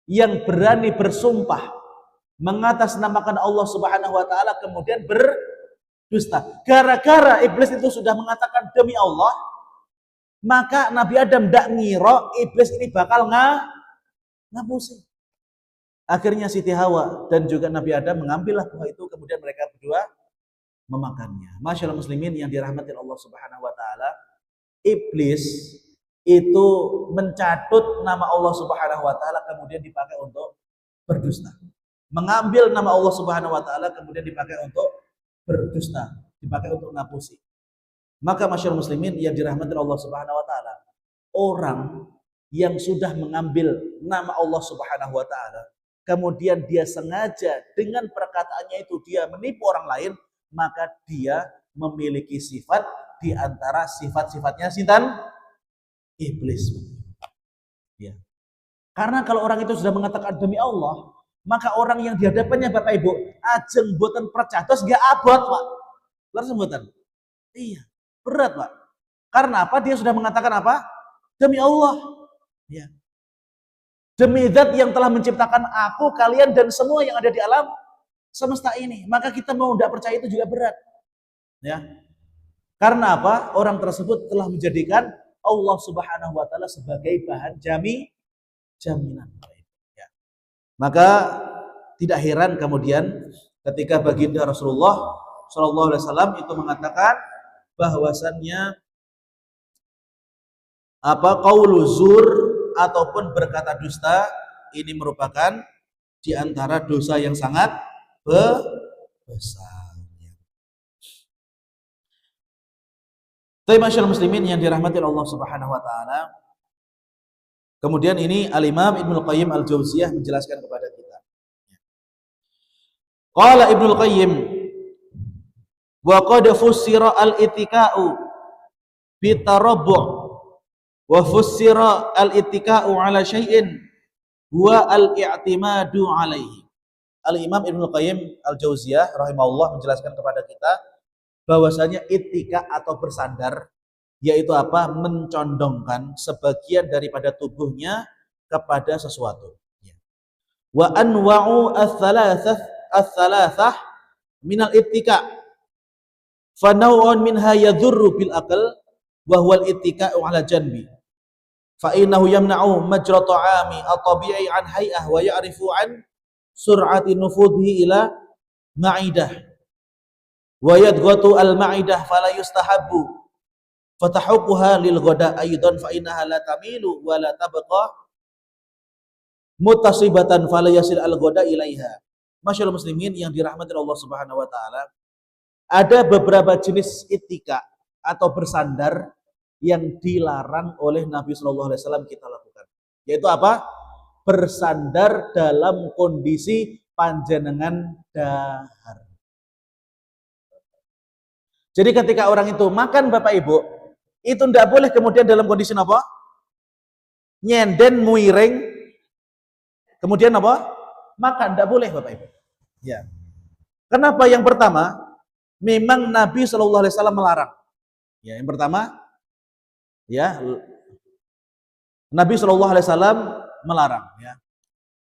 yang berani bersumpah mengatasnamakan Allah Subhanahu wa taala kemudian berdusta. Gara-gara iblis itu sudah mengatakan demi Allah, maka Nabi Adam tidak ngira iblis ini bakal ngapusi. Akhirnya Siti Hawa dan juga Nabi Adam mengambillah buah itu, kemudian mereka berdua memakannya. Masyaallah muslimin yang dirahmati Allah Subhanahu wa taala, iblis itu mencatut nama Allah Subhanahu wa taala kemudian dipakai untuk berdusta. Mengambil nama Allah Subhanahu wa taala kemudian dipakai untuk berdusta, dipakai untuk ngapusi. Maka masyaallah muslimin yang dirahmati Allah Subhanahu wa taala, orang yang sudah mengambil nama Allah Subhanahu wa taala kemudian dia sengaja dengan perkataannya itu dia menipu orang lain, maka dia memiliki sifat di antara sifat-sifatnya sinten? Iblis. Ya. Karena kalau orang itu sudah mengatakan demi Allah, maka orang yang dihadapannya Bapak Ibu ajeng boten percatos gak abot, Pak. Langsung boten. Iya, berat, Pak. Karena apa? Dia sudah mengatakan apa? Demi Allah. Ya. Demi zat yang telah menciptakan aku, kalian dan semua yang ada di alam semesta ini. Maka kita mau tidak percaya itu juga berat. Ya. Karena apa? Orang tersebut telah menjadikan Allah Subhanahu wa taala sebagai bahan jaminan. Ya. Maka tidak heran kemudian ketika baginda Rasulullah Shallallahu alaihi wasallam itu mengatakan bahwasannya qaulu zur ataupun berkata dusta ini merupakan di antara dosa yang sangat besar. Tapi masyaallah muslimin yang dirahmati Allah Subhanahu wa taala. Kemudian ini Al-Imam Ibnu Qayyim Al-Jauziyah menjelaskan kepada kita. Qala Ibnu Qayyim wa qad fussira al-ittika'u bi tarabbu' wa fussira al-ittika'u ala syai'in huwa al-i'timadu alaihi. Al-Imam Ibnu Qayyim Al-Jauziyah rahimahullah menjelaskan kepada kita bahwasanya ittika atau bersandar yaitu apa? Mencondongkan sebagian daripada tubuhnya kepada sesuatu. Wa anwa'u ats-tsalatsah minal ittika. Fa naw'un minha yadhurru bil aql wa huwa al-ittika'u 'ala janbi. Fa innahu yamna'u majra ta'ami at-tabi'i 'an hay'ah wa ya'rifu 'an sur'ati nufudhi ila ma'idah. Wa yadghatu al-ma'idah fala yustahabbu fatahuquha lil ghada aidan fa innaha la tamilu wa la tabqa mutasibatan fala yasil al ghada ilaiha. Masyaallah muslimin yang dirahmati Allah Subhanahu wa taala, ada beberapa jenis itika atau bersandar yang dilarang oleh Nabi Shallallahu Alaihi Wasallam kita lakukan. Yaitu apa? Bersandar dalam kondisi panjenengan dahar. Jadi ketika orang itu makan Bapak Ibu, itu tidak boleh kemudian dalam kondisi apa? Nyenden muiring, kemudian apa? Makan, tidak boleh Bapak Ibu. Ya. Kenapa? Yang pertama, memang Nabi Shallallahu Alaihi Wasallam melarang. Ya, yang pertama, ya, Nabi Shallallahu Alaihi Wasallam melarang. Ya,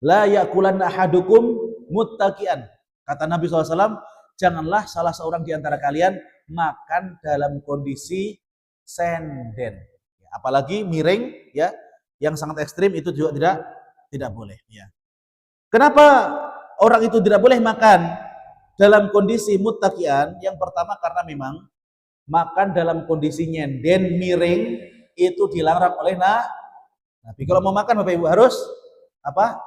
la yakulanna ahadukum muttaqian. Kata Nabi SAW, janganlah salah seorang di antara kalian makan dalam kondisi senden. Ya, apalagi miring, ya, yang sangat ekstrim itu juga tidak boleh. Ya. Kenapa orang itu tidak boleh makan dalam kondisi muttaqian? Yang pertama karena memang makan dalam kondisi nyenden, miring itu dilarang oleh Nabi. Kalau mau makan Bapak Ibu harus apa?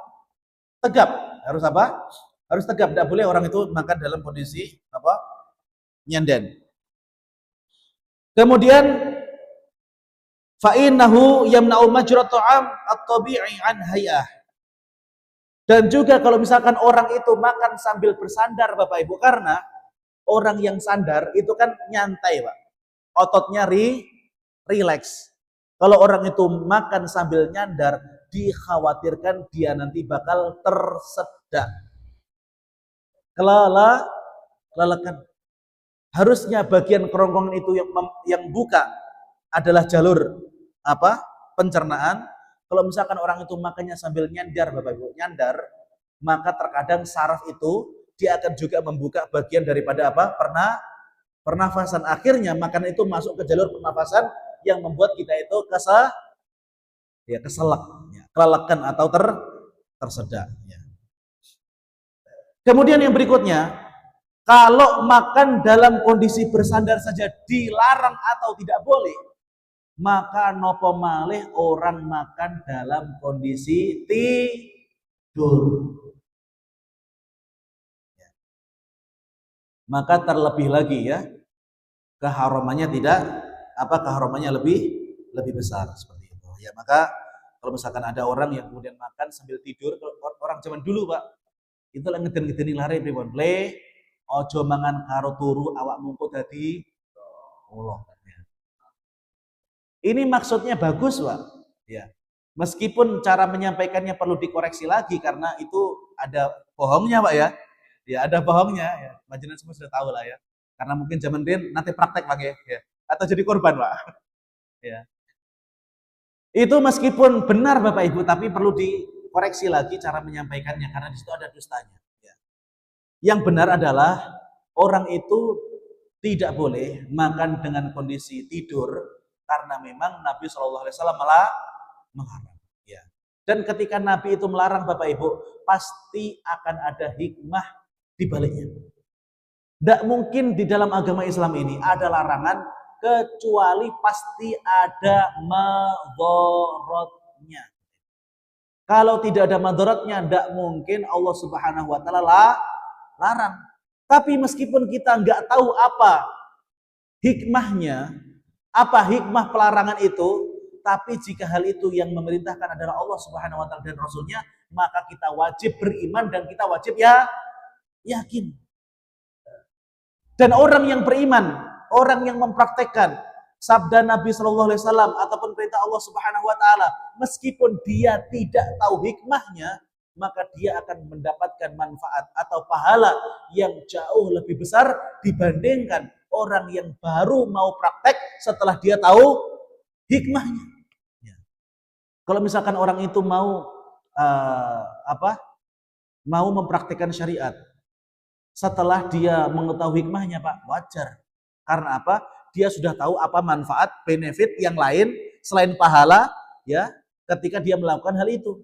Tegap. Harus apa? Harus tegap. Tidak boleh orang itu makan dalam kondisi apa? Nyenden. Kemudian fa innahu yamna'u majra ta'am at-tabi'i an hay'ah. Dan juga kalau misalkan orang itu makan sambil bersandar Bapak Ibu, karena orang yang sandar itu kan nyantai Pak. Ototnya rileks. Kalau orang itu makan sambil nyandar, dikhawatirkan dia nanti bakal tersedak. Kelelakan. Harusnya bagian kerongkongan itu yang buka adalah jalur apa? Pencernaan. Kalau misalkan orang itu makannya sambil nyandar Bapak Ibu, nyandar, maka terkadang saraf itu dia akan juga membuka bagian daripada apa? Pernafasan. Akhirnya makan itu masuk ke jalur pernafasan yang membuat kita itu keselak, ya, kelelakan atau tersedak. Ya. Kemudian yang berikutnya, kalau makan dalam kondisi bersandar saja dilarang atau tidak boleh, maka nopo malih orang makan dalam kondisi tidur. Ya. Maka terlebih lagi ya, keharamannya lebih besar seperti itu. Ya, maka kalau misalkan ada orang yang kemudian makan sambil tidur, orang zaman dulu Pak, itu lah ngeden-ngedeni lare pripun. Le ojo mangan karo turu awak mungko dadi Allah. Ini maksudnya bagus, Pak. Ya. Meskipun cara menyampaikannya perlu dikoreksi lagi karena itu ada bohongnya, Pak ya. Ya, ada bohongnya ya. Panjenengan semua sudah tahu lah ya. Karena mungkin zaman dulu nanti praktek Pak ya. Atau jadi korban, Pak. Ya. Itu meskipun benar Bapak Ibu, tapi perlu dikoreksi lagi cara menyampaikannya karena di situ ada dustanya. Ya. Yang benar adalah orang itu tidak boleh makan dengan kondisi tidur karena memang Nabi Shallallahu Alaihi Wasallam melarang. Ya. Dan ketika Nabi itu melarang Bapak Ibu, pasti akan ada hikmah di baliknya. Tidak mungkin di dalam agama Islam ini ada larangan kecuali pasti ada madharatnya. Kalau tidak ada madharatnya, tidak mungkin Allah Subhanahu Wa Taala larang. Tapi meskipun kita nggak tahu apa hikmahnya, apa hikmah pelarangan itu, tapi jika hal itu yang memerintahkan adalah Allah Subhanahu Wa Taala dan Rasulnya, maka kita wajib beriman dan kita wajib yakin. Dan orang yang beriman, orang yang mempraktekkan sabda Nabi Shallallahu Alaihi Wasallam ataupun perintah Allah Subhanahu Wa Taala, meskipun dia tidak tahu hikmahnya, maka dia akan mendapatkan manfaat atau pahala yang jauh lebih besar dibandingkan orang yang baru mau praktek setelah dia tahu hikmahnya. Ya. Kalau misalkan orang itu mau mau mempraktikkan syariat, setelah dia mengetahui hikmahnya Pak, wajar. Karena apa? Dia sudah tahu apa manfaat, benefit yang lain selain pahala, ya, ketika dia melakukan hal itu.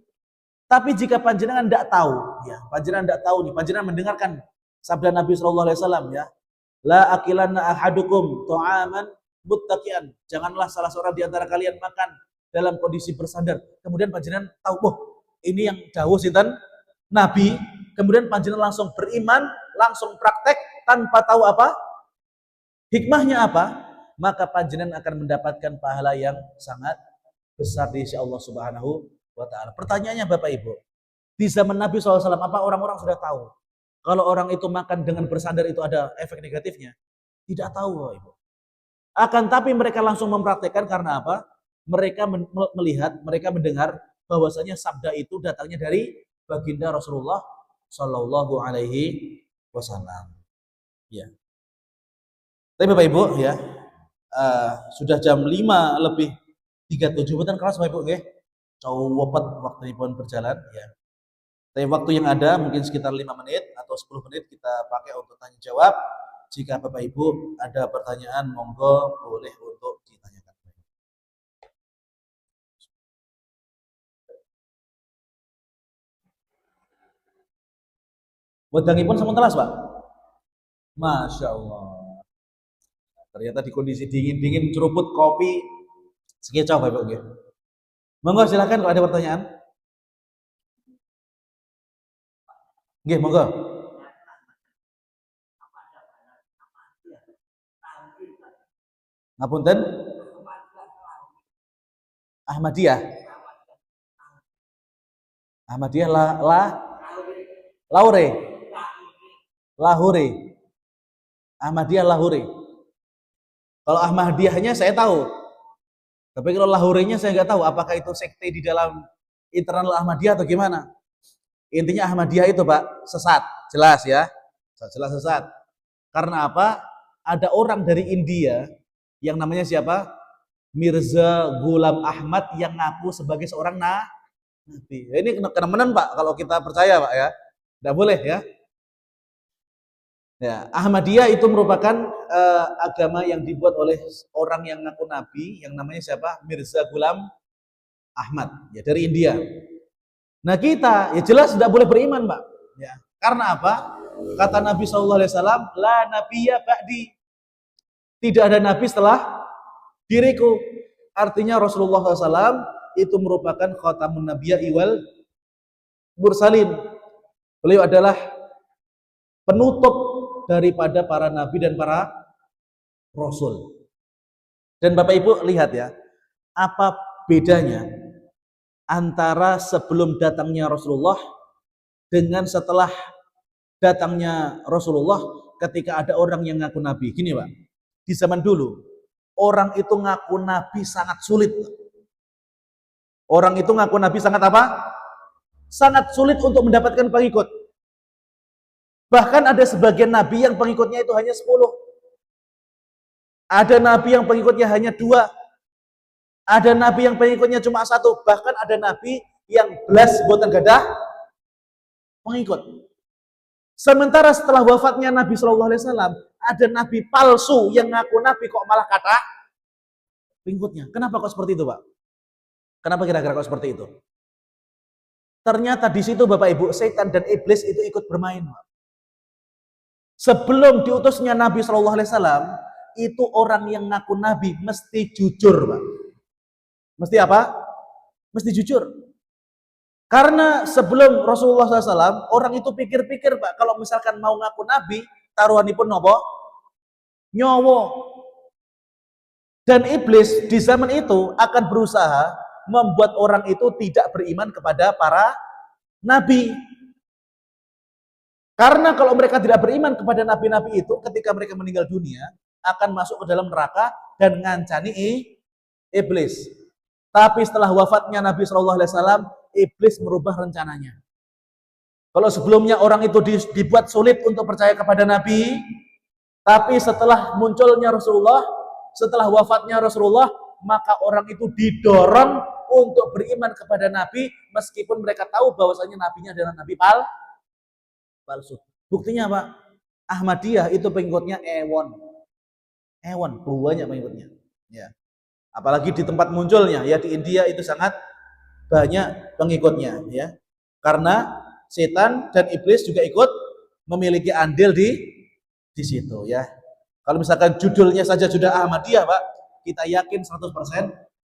Tapi jika panjenengan tidak tahu, ya, panjenengan tidak tahu nih, panjenengan mendengarkan sabda Nabi Shallallahu Alaihi Wasallam, ya, la akilanna ahadukum ta'aman muttaqian. Janganlah salah seorang di antara kalian makan dalam kondisi bersandar. Kemudian panjenengan tahu, oh, ini yang dawuh sinten? Nabi. Kemudian panjenengan langsung beriman, langsung praktek tanpa tahu apa? Hikmahnya apa? Maka panjenengan akan mendapatkan pahala yang sangat besar di sisi Allah Subhanahu wa taala. Pertanyaannya Bapak Ibu, di zaman Nabi SAW apa orang-orang sudah tahu kalau orang itu makan dengan bersandar itu ada efek negatifnya? Tidak tahu Bapak Ibu. Akan tapi mereka langsung mempraktekkan karena apa? Mereka melihat, mereka mendengar bahwasanya sabda itu datangnya dari baginda Rasulullah Shallallahu Alaihi Wasallam. Ya. Tapi Bapak Ibu ya, sudah jam 5:37 betul kelas Bapak Ibu nggih. Cowopet waktu pun berjalan ya. Tapi waktu yang ada mungkin sekitar 5 menit atau 10 menit kita pakai untuk tanya jawab. Jika Bapak Ibu ada pertanyaan, monggo boleh untuk ditanyakan. Wedangipun sampun telas, Pak? Masya Allah. Ternyata di kondisi dingin-dingin ceruput kopi sekecap Bapak Ibu. Monggo silakan kalau ada pertanyaan. Nggih, monggo. Ngapunten? Ahmadiyah. Ahmadiyah Laure. Lahore. Ahmadiyah Lahore. Kalau Ahmadiyahnya saya tahu. Tapi kalau Lahorenya saya nggak tahu apakah itu sekte di dalam internal Ahmadiyah atau gimana. Intinya Ahmadiyah itu Pak, sesat. Jelas ya. Jelas sesat. Karena apa? Ada orang dari India yang namanya siapa? Mirza Ghulam Ahmad yang ngaku sebagai seorang nabi. Ya, ini kenemenan Pak kalau kita percaya Pak ya. Tidak boleh ya. Ya, Ahmadiyah itu merupakan agama yang dibuat oleh orang yang ngaku nabi yang namanya siapa? Mirza Ghulam Ahmad ya dari India. Nah kita ya jelas tidak boleh beriman Pak. Ya, karena apa? Kata Nabi SAW, la nabiyya ba'di. Tidak ada nabi setelah diriku. Artinya Rasulullah SAW itu merupakan khatamun nabiyya wal mursalin. Beliau adalah penutup daripada para nabi dan para rasul. Dan Bapak Ibu lihat ya, apa bedanya antara sebelum datangnya Rasulullah dengan setelah datangnya Rasulullah ketika ada orang yang ngaku nabi. Gini Pak, di zaman dulu orang itu ngaku nabi sangat sulit. Orang itu ngaku nabi sangat apa? Sangat sulit untuk mendapatkan pengikut. Bahkan ada sebagian nabi yang pengikutnya itu hanya 10. Ada nabi yang pengikutnya hanya 2. Ada nabi yang pengikutnya cuma 1. Bahkan ada nabi yang belas boten gadah pengikut. Sementara setelah wafatnya Nabi Shallallahu Alaihi Wasallam, ada nabi palsu yang ngaku nabi kok malah kata pengikutnya. Kenapa kok seperti itu, Pak? Kenapa kira-kira kok seperti itu? Ternyata di situ Bapak Ibu, setan dan iblis itu ikut bermain, Pak. Sebelum diutusnya Nabi Shallallahu Alaihi Wasallam, itu orang yang ngaku nabi mesti jujur, Pak. Mesti apa? Mesti jujur. Karena sebelum Rasulullah SAW, orang itu pikir-pikir Pak, kalau misalkan mau ngaku nabi, taruhanipun nopo? Nyowo. Dan iblis di zaman itu akan berusaha membuat orang itu tidak beriman kepada para nabi. Karena kalau mereka tidak beriman kepada nabi-nabi itu, ketika mereka meninggal dunia, akan masuk ke dalam neraka dan ngancani iblis. Tapi setelah wafatnya Nabi Shallallahu Alaihi Wasallam, iblis merubah rencananya. Kalau sebelumnya orang itu dibuat sulit untuk percaya kepada Nabi, tapi setelah munculnya Rasulullah, setelah wafatnya Rasulullah, maka orang itu didorong untuk beriman kepada Nabi, meskipun mereka tahu bahwasanya Nabinya adalah Nabi palsu. Buktinya Pak, Ahmadiyah itu pengikutnya ewon, banyak pengikutnya. Ya. Apalagi di tempat munculnya, ya di India itu sangat banyak pengikutnya, ya. Karena setan dan iblis juga ikut memiliki andil di situ, ya. Kalau misalkan judulnya saja sudah Ahmadiyah, Pak, kita yakin 100%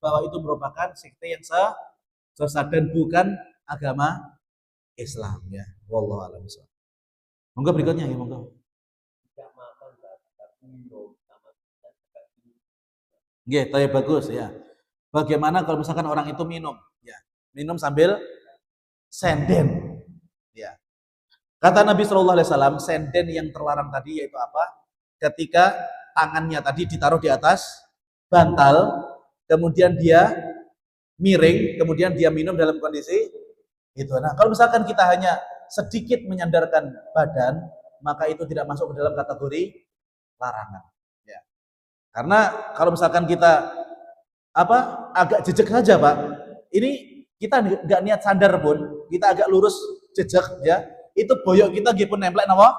bahwa itu merupakan sekte yang sesat dan bukan agama Islam ya. Wallahu a'lam bishawab. Monggo berikutnya ya, monggo. Nggih, tapi bagus ya. Bagaimana kalau misalkan orang itu minum ya, minum sambil senden ya. Kata Nabi Shallallahu Alaihi Wasallam, senden yang terlarang tadi yaitu apa? Ketika tangannya tadi ditaruh di atas bantal, kemudian dia miring, kemudian dia minum dalam kondisi itu. Nah, kalau misalkan kita hanya sedikit menyandarkan badan, maka itu tidak masuk ke dalam kategori larangan. Ya. Karena kalau misalkan kita agak jejak saja, Pak, ini kita nggak niat sandar pun, kita agak lurus jejak ya, itu boyok kita pun nemplek nawa,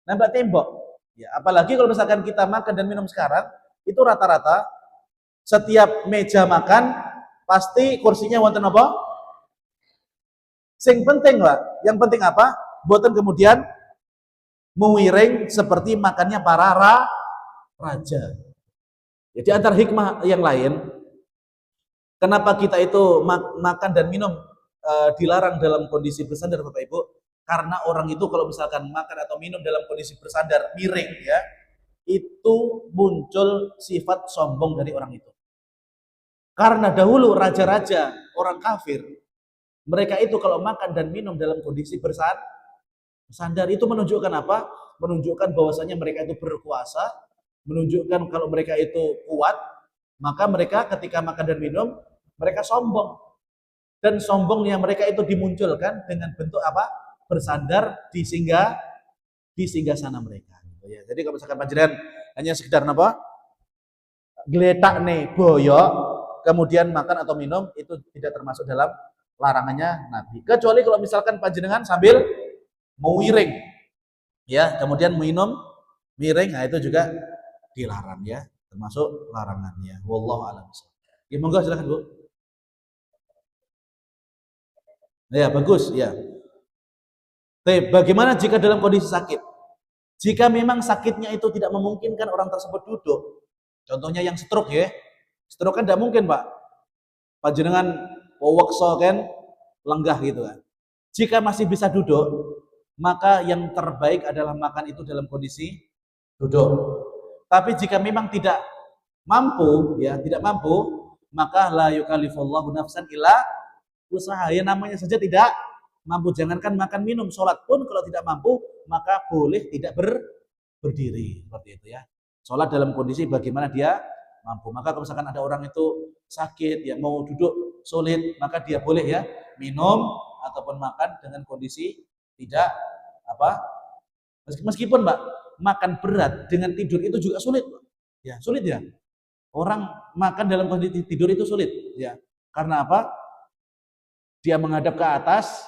nemplek tembok. Ya, apalagi kalau misalkan kita makan dan minum sekarang, itu rata-rata setiap meja makan pasti kursinya wonten apa? Sing penting lah, yang penting apa? Boten kemudian mewiring seperti makannya para raja. Jadi antara hikmah yang lain, kenapa kita itu makan dan minum dilarang dalam kondisi bersandar, Bapak Ibu? Karena orang itu kalau misalkan makan atau minum dalam kondisi bersandar miring ya, itu muncul sifat sombong dari orang itu. Karena dahulu raja-raja orang kafir, mereka itu kalau makan dan minum dalam kondisi bersandar itu menunjukkan apa? Menunjukkan bahwasanya mereka itu berkuasa, menunjukkan kalau mereka itu kuat, maka mereka ketika makan dan minum mereka sombong. Dan sombongnya mereka itu dimunculkan dengan bentuk apa? Bersandar di singgah sana mereka. Ya, jadi kalau misalkan panjenengan hanya sekedar apa? Geletak nih boyok, kemudian makan atau minum itu tidak termasuk dalam larangannya Nabi. Kecuali kalau misalkan panjenengan sambil mewiring, ya, kemudian minum miring, nah itu juga dilarang ya, termasuk larangannya. Wallahu a'lam. Ya, monggo silakan Bu. Ya, bagus ya. Bagaimana jika dalam kondisi sakit? Jika memang sakitnya itu tidak memungkinkan orang tersebut duduk, contohnya yang stroke ya, stroke kan tidak mungkin Pak, panjenengan weweksa kan lenggah gitu kan. Jika masih bisa duduk, maka yang terbaik adalah makan itu dalam kondisi duduk. Tapi jika memang tidak mampu, ya tidak mampu, maka la yukallifullahu nafsan illa usaha. Ya namanya saja tidak mampu, jangankan makan minum, sholat pun kalau tidak mampu maka boleh tidak berdiri seperti itu ya. Sholat dalam kondisi bagaimana dia mampu. Maka kalau misalkan ada orang itu sakit ya mau duduk sulit, maka dia boleh ya minum ataupun makan dengan kondisi tidak apa, meskipun Mbak makan berat dengan tidur itu juga sulit ya, sulit ya. Orang makan dalam kondisi tidur itu sulit ya. Karena apa? Dia menghadap ke atas.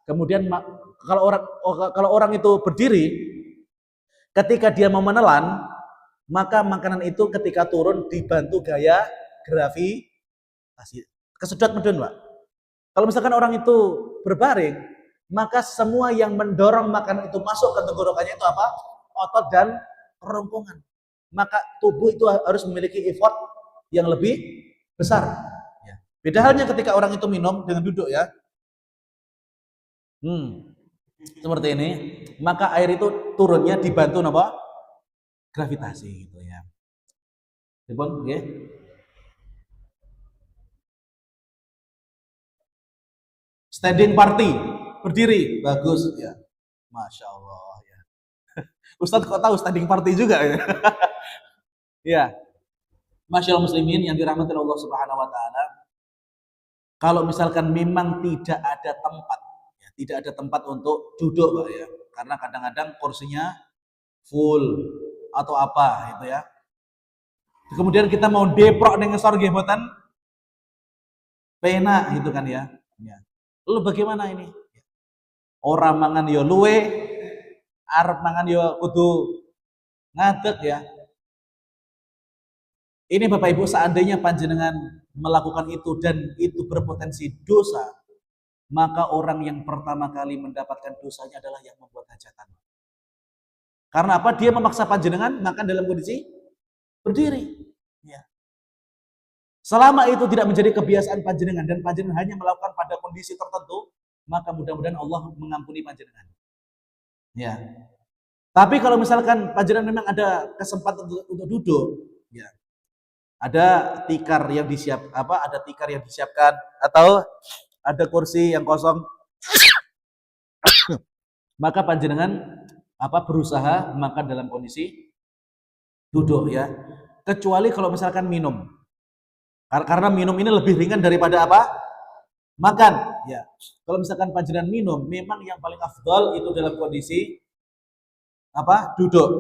Kemudian kalau orang itu berdiri, ketika dia mau menelan, maka makanan itu ketika turun dibantu gaya gravitasi. Kesedot medun, Pak. Kalau misalkan orang itu berbaring, maka semua yang mendorong makanan itu masuk ke tenggorokannya itu apa? Otot dan kerongkongan. Maka tubuh itu harus memiliki effort yang lebih besar. Beda halnya ketika orang itu minum dengan duduk ya. Seperti ini, maka air itu turunnya dibantu apa? Gravitasi gitu ya. Dipun nggih. Standing party, berdiri, bagus ya. Masya Allah ya. Ustadz kok tahu standing party juga ya? Ya. Masya Allah muslimin yang dirahmati Allah Subhanahu wa taala. Kalau misalkan memang tidak ada tempat, ya, tidak ada tempat untuk duduk Pak ya. Karena kadang-kadang kursinya full atau apa gitu ya. Kemudian kita mau deprok ning ngesor nggih mboten penak gitu kan ya. Ya. Lalu bagaimana ini? Orang mangan yo luwe, arep mangan yo kudu ngadeg ya. Ini Bapak Ibu seandainya panjenengan melakukan itu dan itu berpotensi dosa, maka orang yang pertama kali mendapatkan dosanya adalah yang membuat hajatan. Karena apa? Dia memaksa panjenengan makan dalam kondisi berdiri. Ya. Selama itu tidak menjadi kebiasaan panjenengan dan panjenengan hanya melakukan pada kondisi tertentu, maka mudah-mudahan Allah mengampuni panjenengan. Ya. Tapi kalau misalkan panjenengan memang ada kesempatan untuk duduk, ya. Ada tikar yang disiapkan atau ada kursi yang kosong, maka panjenengan berusaha makan dalam kondisi duduk ya. Kecuali kalau misalkan minum. Karena minum ini lebih ringan daripada makan ya. Kalau misalkan panjenengan minum, memang yang paling afdal itu dalam kondisi duduk.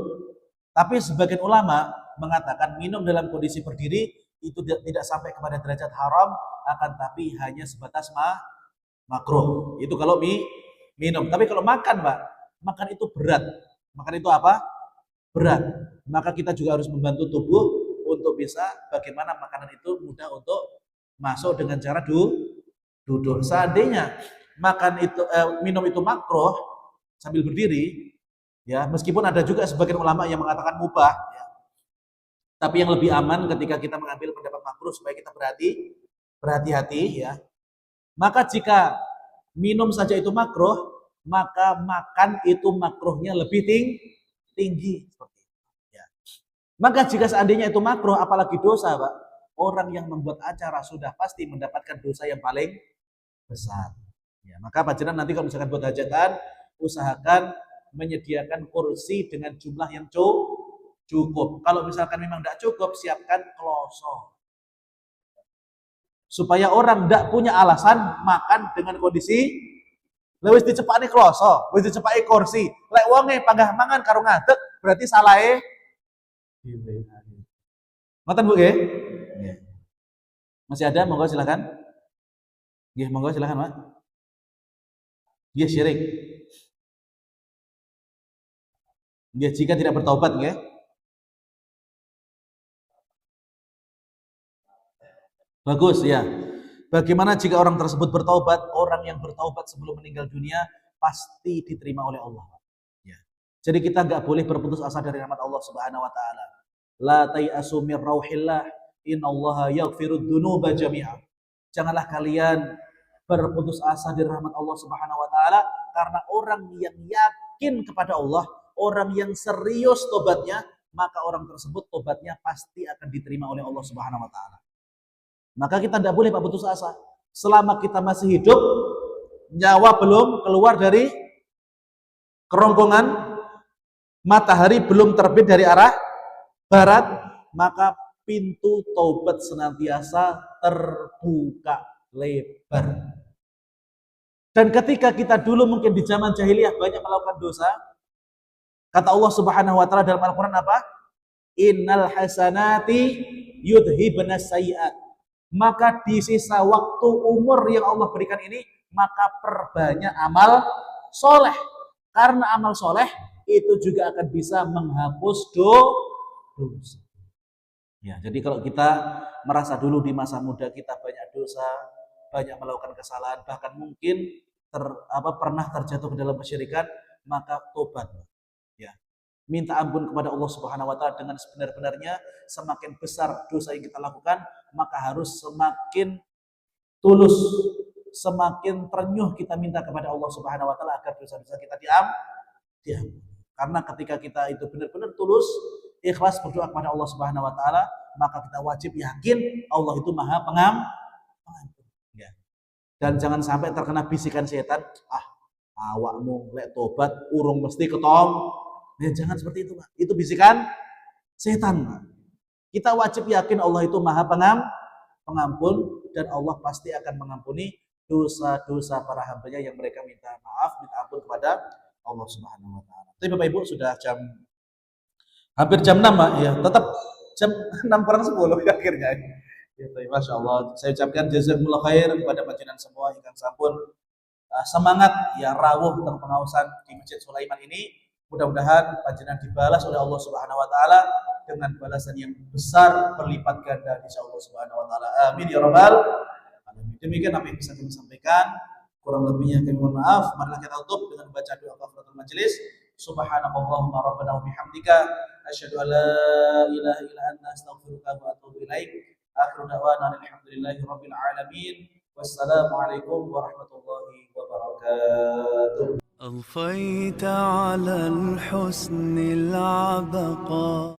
Tapi sebagian ulama mengatakan minum dalam kondisi berdiri itu tidak sampai kepada derajat haram, akan tapi hanya sebatas makruh. Itu kalau minum. Tapi kalau makan, Pak, makan itu berat. Makan itu berat. Maka kita juga harus membantu tubuh untuk bisa bagaimana makanan itu mudah untuk masuk dengan cara duduk. Seandainya minum itu makruh sambil berdiri, ya, meskipun ada juga sebagian ulama yang mengatakan mubah, ya. Tapi yang lebih aman ketika kita mengambil pendapat makruh supaya kita berhati-hati ya. Maka jika minum saja itu makruh, maka makan itu makruhnya lebih tinggi seperti itu. Ya. Maka jika seandainya itu makruh, apalagi dosa, Pak, orang yang membuat acara sudah pasti mendapatkan dosa yang paling besar. Ya, maka panjenengan nanti kalau misalkan buat hajatan, usahakan menyediakan kursi dengan jumlah yang cukup. Kalau misalkan memang tidak cukup, siapkan kloso. Supaya orang tidak punya alasan makan dengan kondisi lewis dicepakne kloso, wis dicepaki kursi. Lek wonge panggah mangan karo ngadeg, berarti salahe ngoten Bu nggih? Nggih. Masih ada? Monggo silakan. Nggih, monggo silakan, Pak. Nggih, syirik. Nggih, jika tidak bertobat nggih. Bagus ya. Bagaimana jika orang tersebut bertaubat? Orang yang bertaubat sebelum meninggal dunia pasti diterima oleh Allah. Ya. Jadi kita nggak boleh berputus asa dari rahmat Allah Subhanahu wa taala. La tayasu mir rauhillah, innallaha yaghfirud dzunuba jami'a. Janganlah kalian berputus asa dari rahmat Allah Subhanahu wa taala, karena orang yang yakin kepada Allah, orang yang serius tobatnya, maka orang tersebut tobatnya pasti akan diterima oleh Allah Subhanahu wa taala. Maka kita tidak boleh putus asa. Selama kita masih hidup, nyawa belum keluar dari kerongkongan, matahari belum terbit dari arah barat, maka pintu taubat senantiasa terbuka lebar. Dan ketika kita dulu mungkin di zaman jahiliyah banyak melakukan dosa, kata Allah Subhanahu wa taala dalam Al-Qur'an apa? Innal hasanati yudhibanas sayiat. Maka di sisa waktu umur yang Allah berikan ini, maka perbanyak amal soleh. Karena amal soleh itu juga akan bisa menghapus dosa. Ya, jadi kalau kita merasa dulu di masa muda kita banyak dosa, banyak melakukan kesalahan, bahkan mungkin pernah terjatuh ke dalam kesyirikan, maka tobat. Ya. Minta ampun kepada Allah Subhanahu wa taala dengan sebenar-benarnya. Semakin besar dosa yang kita lakukan, maka harus semakin tulus, semakin terenyuh kita minta kepada Allah Subhanahu wa taala agar dosa-dosa kita diampuni. Karena ketika kita itu benar-benar tulus, ikhlas berdoa kepada Allah Subhanahu wa taala, maka kita wajib yakin Allah itu Maha Pengampun. Ya. Dan jangan sampai terkena bisikan setan, awakmu lek tobat urung mesti ketom. Ya, jangan seperti itu, Pak. Itu bisikan setan, Pak. Kita wajib yakin Allah itu Maha Pengampun, dan Allah pasti akan mengampuni dosa-dosa para hambanya yang mereka minta maaf, minta ampun kepada Allah Subhanahu wa taala. Tapi Bapak Ibu sudah hampir jam 6, Pak. Ya, tetap jam 6:10 akhirnya. Ya, Masya Allah. Saya ucapkan jazakumullah khair kepada panjenengan semua yang sampun semangat ya rawuh tentang pengawasan di Masjid Sulaiman ini. Mudah-mudahan panjenengan dibalas oleh Allah Subhanahu wa taala dengan balasan yang besar berlipat ganda insyaallah Subhanahu wa taala. Amin ya rabbal alamin. Demikian apa yang bisa kami sampaikan. Kurang lebihnya kami mohon maaf. Marilah kita tutup dengan baca doa kafaratul majelis. Subhanakallahumma rabbana wa bihamdika asyhadu an la ilaha illa anta astaghfiruka wa atubu ilaik. Akhiru da'wana alhamdulillahi rabbil alamin. Wassalamualaikum warahmatullahi wabarakatuh. أضفيت على الحسن العبقى